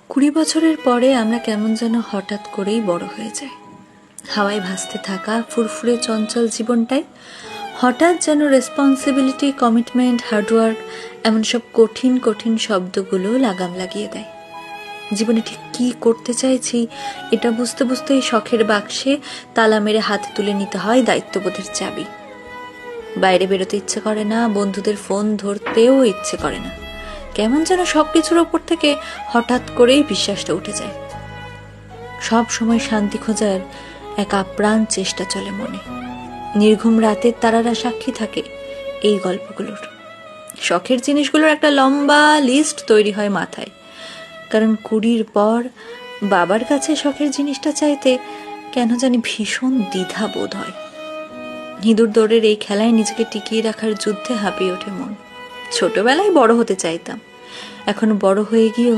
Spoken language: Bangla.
20 বছরের পরে আমরা কেমন যেন হঠাৎ করেই বড় হয়ে যাই। হাওয়ায় ভাসতে থাকা ফুরফুরে চঞ্চল জীবনটাই হঠাৎ যেন রেসপন্সিবিলিটি, কমিটমেন্ট, হার্ডওয়ার্ক এমন সব কঠিন কঠিন শব্দগুলো লাগাম লাগিয়ে দেয়। জীবনে ঠিক কী করতে চাইছি এটা বুঝতে বুঝতেই শখের বাক্সে তালা মেরে হাতে তুলে নিতে হয় দায়িত্ববোধের চাবি। বাইরে বেরোতে ইচ্ছে করে না, বন্ধুদের ফোন ধরতেও ইচ্ছে করে না। কেমন যেন সবকিছুর ওপর থেকে হঠাৎ করেই বিশ্বাসটা উঠে যায়। সব সময় শান্তি খোঁজার এক আপ্রাণ চেষ্টা চলে মনে। নির্ঘুম রাতের তারারা সাক্ষী থাকে এই গল্পগুলোর। শখের জিনিসগুলোর একটা লম্বা লিস্ট তৈরি হয় মাথায়, কারণ 20 পর বাবার কাছে শখের জিনিসটা চাইতে কেন জানি ভীষণ দ্বিধা বোধ হয়। ইঁদুর দৌড়ের এই খেলায় নিজেকে টিকিয়ে রাখার যুদ্ধে হাঁপিয়ে ওঠে মন। ছোটবেলায় বড় হতে চাইতাম, এখন বড় হয়ে গিয়েও